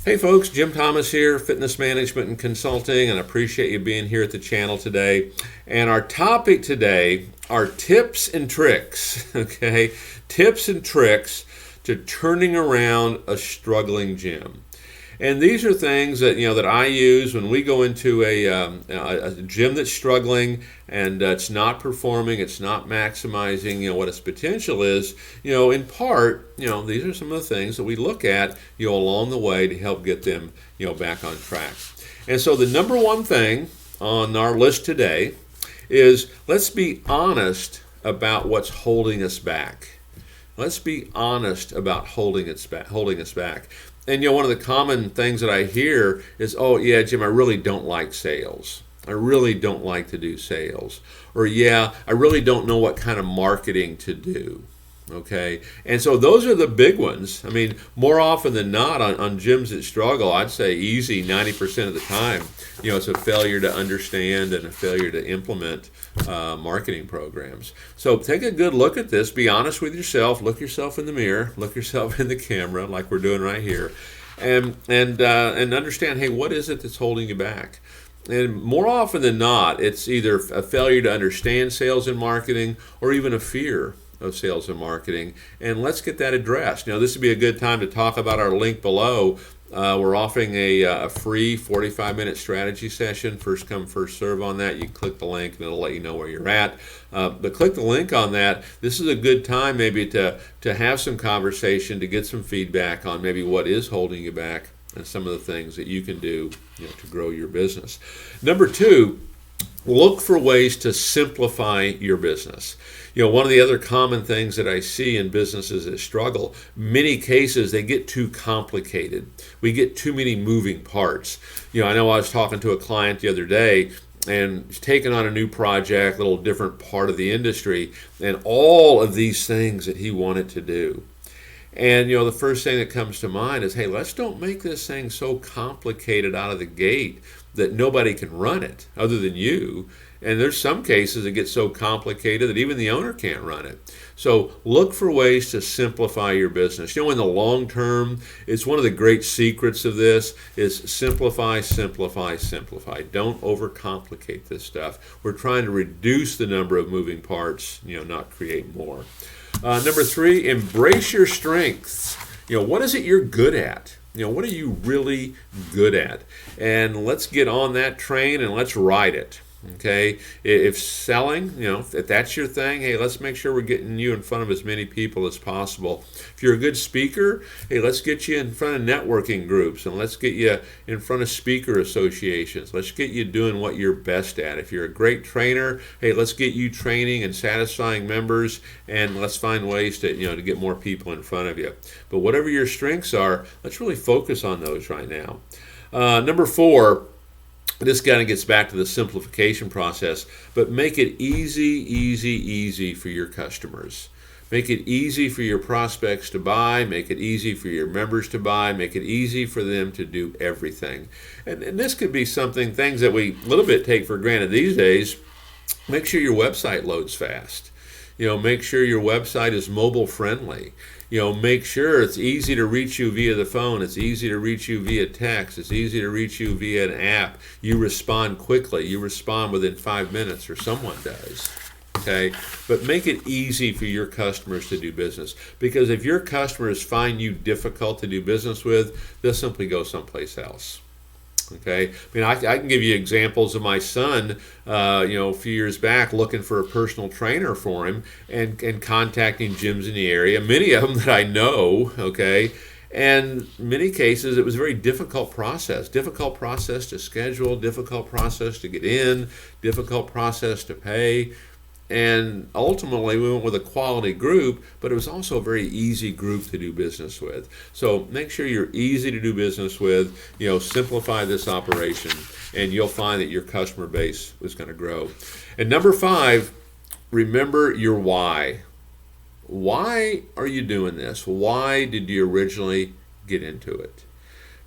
Hey folks, Jim Thomas here, Fitness Management and Consulting, and I appreciate you being here at the channel today. And our topic today are tips and tricks, okay? Tips and tricks to turning around a struggling gym. And these are things that that I use when we go into a gym that's struggling and it's not performing, it's not maximizing what its potential is. In part, these are some of the things that we look at along the way to help get them back on track. And so the number one thing on our list today is let's be honest about what's holding us back. Let's be honest about holding us back. And one of the common things that I hear is, oh yeah, Jim, I really don't like sales. I really don't like to do sales. Or yeah, I really don't know what kind of marketing to do. Okay, and so those are the big ones. I mean, more often than not on gyms that struggle, I'd say easy 90% of the time, it's a failure to understand and a failure to implement marketing programs. So take a good look at this. Be honest with yourself. Look yourself in the mirror. Look yourself in the camera, like we're doing right here, and understand. Hey, what is it that's holding you back? And more often than not, it's either a failure to understand sales and marketing, or even a fear of sales and marketing, and let's get that addressed. This would be a good time to talk about our link below. We're offering a free 45-minute strategy session, first come, first serve on that. You click the link and it'll let you know where you're at. But click the link on that. This is a good time maybe to have some conversation, to get some feedback on maybe what is holding you back and some of the things that you can do to grow your business. Number two, look for ways to simplify your business. One of the other common things that I see in businesses that struggle, many cases they get too complicated. We get too many moving parts. I know I was talking to a client the other day, and he's taking on a new project, a little different part of the industry, and all of these things that he wanted to do. And the first thing that comes to mind is, hey, let's don't make this thing so complicated out of the gate that nobody can run it other than you. And there's some cases that get so complicated that even the owner can't run it. So look for ways to simplify your business. In the long term, it's one of the great secrets of this is simplify, simplify, simplify. Don't overcomplicate this stuff. We're trying to reduce the number of moving parts, not create more. Number three, embrace your strengths. What is it you're good at? What are you really good at? And let's get on that train and let's ride it. Okay, if selling, if that's your thing, hey, let's make sure we're getting you in front of as many people as possible. If you're a good speaker, hey, let's get you in front of networking groups and let's get you in front of speaker associations. Let's get you doing what you're best at. If you're a great trainer, hey, let's get you training and satisfying members, and let's find ways to to get more people in front of you. But whatever your strengths are, let's really focus on those right now. Number four. This kind of gets back to the simplification process, but make it easy for your customers. Make it easy for your prospects to buy. Make it easy for your members to buy. Make it easy for them to do everything. And this could be things that we a little bit take for granted these days. Make sure your website loads fast. Make sure your website is mobile friendly. Make sure it's easy to reach you via the phone. It's easy to reach you via text. It's easy to reach you via an app. You respond quickly. You respond within 5 minutes, or someone does. Okay, but make it easy for your customers to do business. Because if your customers find you difficult to do business with, they'll simply go someplace else. Okay, I can give you examples of my son, a few years back looking for a personal trainer for him and contacting gyms in the area, many of them that I know, okay, and in many cases it was a very difficult process to schedule, difficult process to get in, difficult process to pay. And ultimately, we went with a quality group, but it was also a very easy group to do business with. So make sure you're easy to do business with. Simplify this operation, and you'll find that your customer base is going to grow. And number five, remember your why. Why are you doing this? Why did you originally get into it?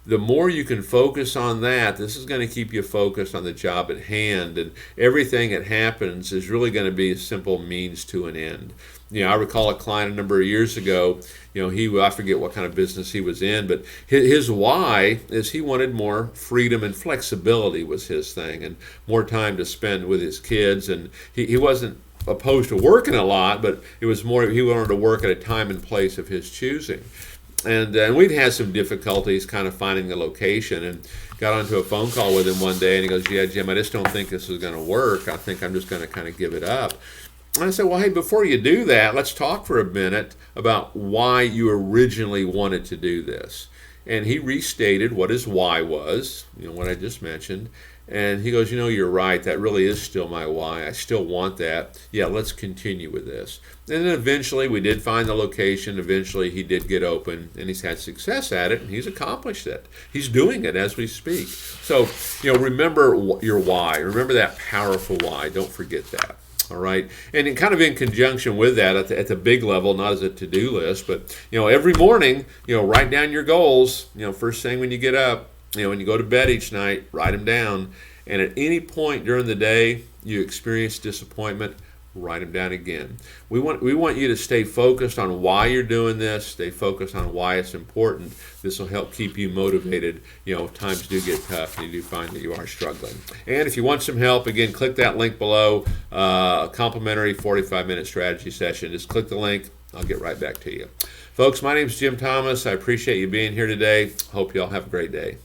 The more you can focus on that, this is going to keep you focused on the job at hand, and everything that happens is really going to be a simple means to an end. I recall a client a number of years ago. I forget what kind of business he was in, but his why is he wanted more freedom and flexibility was his thing, and more time to spend with his kids. And he wasn't opposed to working a lot, but it was more he wanted to work at a time and place of his choosing. And we'd had some difficulties kind of finding the location, and got onto a phone call with him one day, and he goes, "Yeah, Jim, I just don't think this is going to work. I think I'm just going to kind of give it up." And I said, "Well, hey, before you do that, let's talk for a minute about why you originally wanted to do this." And he restated what his why was, what I just mentioned. And he goes, "You're right. That really is still my why. I still want that. Yeah, let's continue with this." And then eventually we did find the location. Eventually he did get open, and he's had success at it, and he's accomplished it. He's doing it as we speak. So, remember your why. Remember that powerful why. Don't forget that. All right, and kind of in conjunction with that, at the big level, not as a to-do list, but every morning, write down your goals. First thing when you get up, when you go to bed each night, write them down. And at any point during the day you experience disappointment, write them down again. We want you to stay focused on why you're doing this. Stay focused on why it's important. This will help keep you motivated. If times do get tough and you do find that you are struggling. And if you want some help, again, click that link below. A complimentary 45-minute strategy session. Just click the link. I'll get right back to you. Folks, my name is Jim Thomas. I appreciate you being here today. Hope you all have a great day.